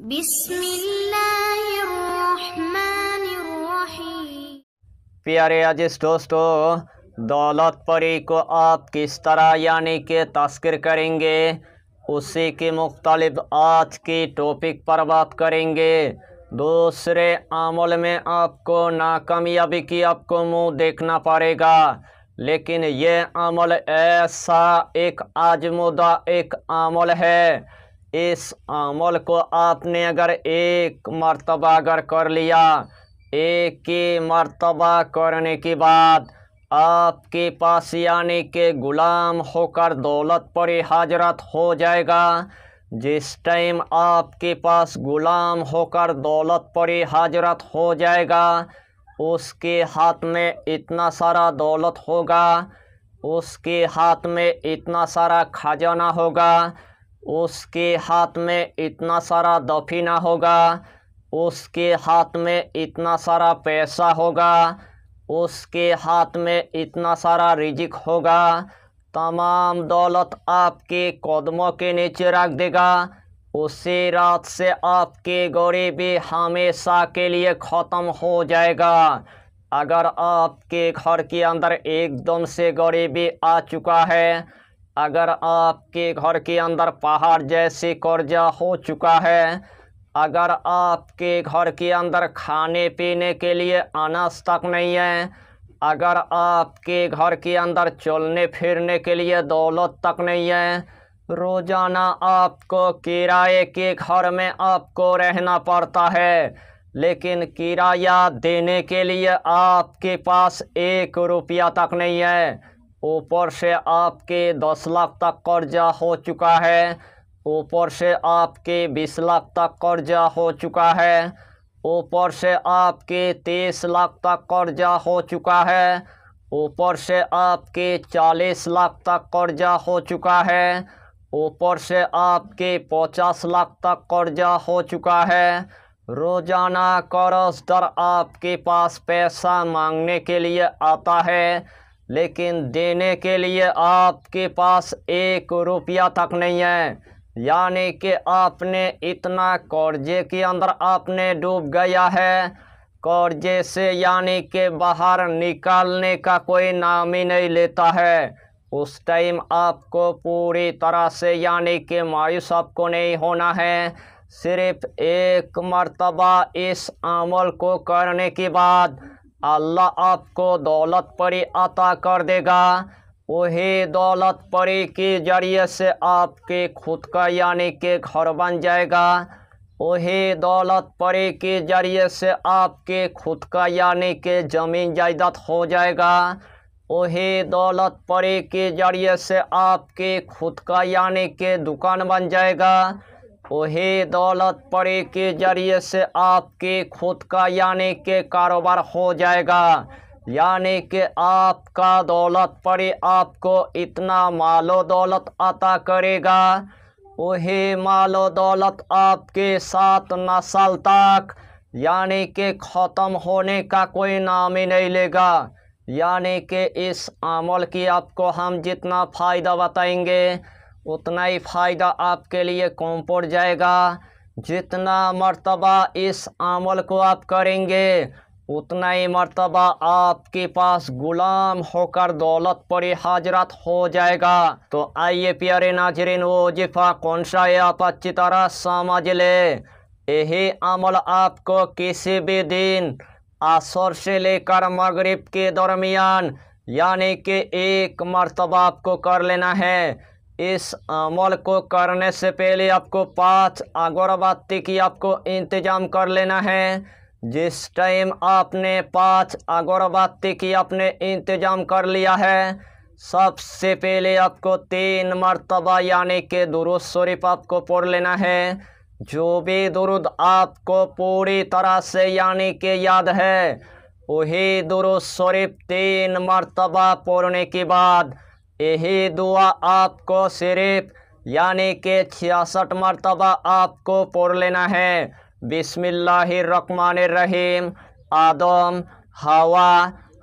बिस्मिल्लाहिर्रहमानिर्रहीम। प्यारे अजीज दोस्तों, दौलत परी को आप किस तरह यानी कि तस्कीर करेंगे, उसी की मुख्तलिफ आज की टॉपिक पर बात करेंगे। दूसरे अमल में आपको नाकामयाबी की आपको मुंह देखना पड़ेगा, लेकिन ये अमल ऐसा एक आजमुदा एक अमल है। इस अमल को आपने अगर एक मर्तबा अगर कर लिया, एक ही मर्तबा करने के बाद आपके पास यानी के गुलाम होकर दौलत परी हाजरत हो जाएगा। जिस टाइम आपके पास गुलाम होकर दौलत परी हाजरत हो जाएगा, उसके हाथ में इतना सारा दौलत होगा, उसके हाथ में इतना सारा खजाना होगा, उसके हाथ में इतना सारा दफीना होगा, उसके हाथ में इतना सारा पैसा होगा, उसके हाथ में इतना सारा रिजिक होगा। तमाम दौलत आपके कदमों के नीचे रख देगा। उसी रात से आपकी गरीबी हमेशा के लिए ख़त्म हो जाएगा। अगर आपके घर के अंदर एकदम से गरीबी आ चुका है, अगर आपके घर के अंदर पहाड़ जैसे कर्जा हो चुका है, अगर आपके घर के अंदर खाने पीने के लिए अनाज तक नहीं है, अगर आपके घर के अंदर चलने फिरने के लिए दौलत तक नहीं है, रोज़ाना आपको किराए के घर में आपको रहना पड़ता है, लेकिन किराया देने के लिए आपके पास 1 रुपया तक नहीं है, ऊपर से आपके 10 लाख तक कर्जा हो चुका है, ऊपर से आपके 20 लाख तक कर्जा हो चुका है, ऊपर से आपके 30 लाख तक कर्जा हो चुका है, ऊपर से आपके 40 लाख तक कर्जा हो चुका है, ऊपर से आपके 50 लाख तक कर्जा हो चुका है। रोज़ाना कर्जदार आपके पास पैसा मांगने के लिए आता है, लेकिन देने के लिए आपके पास 1 रुपया तक नहीं है। यानी कि आपने इतना कर्जे के अंदर आपने डूब गया है, कर्जे से यानी कि बाहर निकालने का कोई नाम ही नहीं लेता है। उस टाइम आपको पूरी तरह से यानी कि मायूस आपको नहीं होना है। सिर्फ एक मर्तबा इस अमल को करने के बाद अल्लाह आपको दौलत परी अता कर देगा। वही दौलत परी के जरिए से आपके खुद का यानी कि घर बन जाएगा। वही दौलत परी के जरिए से आपके खुद का यानी कि ज़मीन जायदाद हो जाएगा। वही दौलत परी के जरिए से आपके खुद का यानी कि दुकान बन जाएगा। वही दौलत परी के जरिए से आपके खुद का यानी कि कारोबार हो जाएगा। यानी कि आपका दौलत परी आपको इतना मालो दौलत अता करेगा, वही मालो दौलत आपके 7 नस्ल तक यानी कि ख़त्म होने का कोई नाम ही नहीं लेगा। यानी कि इस अमल की आपको हम जितना फ़ायदा बताएंगे, उतना ही फ़ायदा आपके लिए कम पड़ जाएगा। जितना मर्तबा इस अमल को आप करेंगे, उतना ही मर्तबा आपके पास गुलाम होकर दौलत परी हाजरत हो जाएगा। तो आइए प्यारे नाजरीन, वो वजीफ़ा कौन सा है आप अच्छी तरह समझ ले। यही अमल आपको किसी भी दिन असर से लेकर मगरिब के दरमियान यानी कि एक मर्तबा आपको कर लेना है। इस अमल को करने से पहले आपको 5 अगरबत्ती की आपको इंतज़ाम कर लेना है। जिस टाइम आपने 5 अगरबत्ती की आपने इंतज़ाम कर लिया है, सबसे पहले आपको 3 मर्तबा यानी कि दुरूद शरीफ आपको पढ़ लेना है। जो भी दुरूद आपको पूरी तरह से यानी कि याद है, वही दुरूद शरीफ 3 मर्तबा पढ़ने के बाद यही दुआ आपको सिर्फ यानी कि 66 मर्तबा आपको पढ़ लेना है। बिस्मिल्लाहिर्रहमानिर्रहीम। आदम, हवा,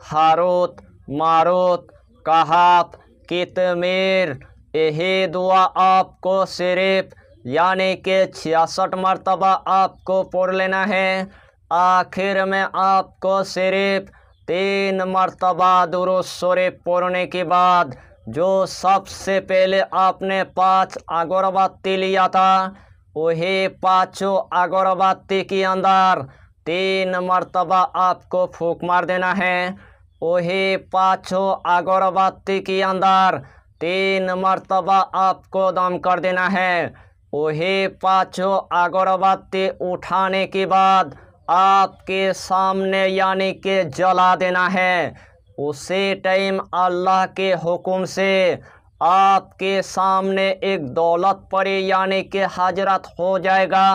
हारूत, मारूत, कहाफ, कितमीर। यही दुआ आपको सिर्फ यानी कि 66 मरतबा आपको पढ़ लेना है। आखिर में आपको सिर्फ 3 मरतबा दुरूद शरीफ पढ़ने के बाद जो सबसे पहले आपने 5 अगरबत्ती लिया था वही 5 अगरबत्ती के अंदर 3 मरतबा आपको फूंक मार देना है। वही 5 अगरबत्ती के अंदर 3 मरतबा आपको दम कर देना है। वही 5 अगरबत्ती उठाने के बाद आपके सामने यानी कि जला देना है। उसी टाइम अल्लाह के हुक्म से आपके सामने एक दौलत परी यानी कि हजरत हो जाएगा।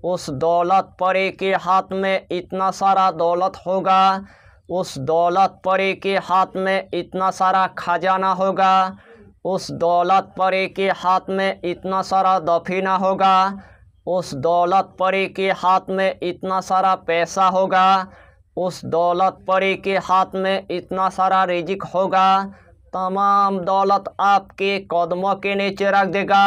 उस दौलत परी के हाथ में इतना सारा दौलत होगा, उस दौलत परी के हाथ में इतना सारा खजाना होगा, उस दौलत परी के हाथ में इतना सारा दफीना होगा, उस दौलत परी के हाथ में इतना सारा पैसा होगा, उस दौलत परी के हाथ में इतना सारा रिजिक होगा। तमाम दौलत आपके कदमों के नीचे रख देगा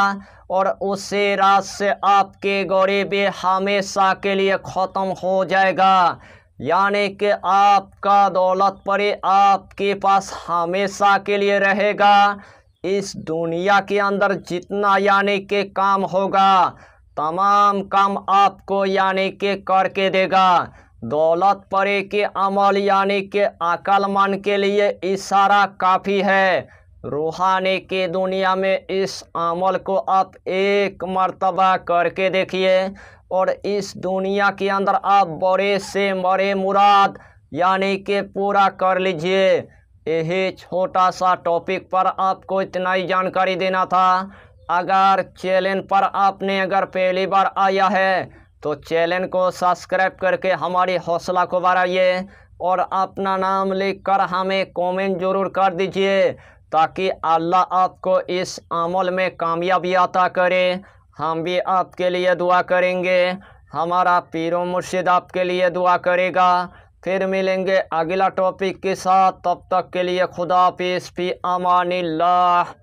और उसी रात से आपके गरीबी हमेशा के लिए ख़त्म हो जाएगा। यानी कि आपका दौलत परी आपके पास हमेशा के लिए रहेगा। इस दुनिया के अंदर जितना यानी कि काम होगा तमाम काम आपको यानी कि करके देगा। दौलत परी के अमल यानी कि अक्लमंद के लिए इशारा काफ़ी है। रूहानी की दुनिया में इस अमल को आप एक मर्तबा करके देखिए और इस दुनिया के अंदर आप बड़े से बड़े मुराद यानी कि पूरा कर लीजिए। यही छोटा सा टॉपिक पर आपको इतना ही जानकारी देना था। अगर चैनल पर आपने अगर पहली बार आया है तो चैनल को सब्सक्राइब करके हमारी हौसला को बढ़ाइए और अपना नाम लिखकर हमें कमेंट जरूर कर दीजिए ताकि अल्लाह आपको इस अमल में कामयाबी अता करे। हम भी आपके लिए दुआ करेंगे, हमारा पीरो मुर्शिद आपके लिए दुआ करेगा। फिर मिलेंगे अगला टॉपिक के साथ, तब तक के लिए खुदा हाफिज़, फी अमानिल्लाह।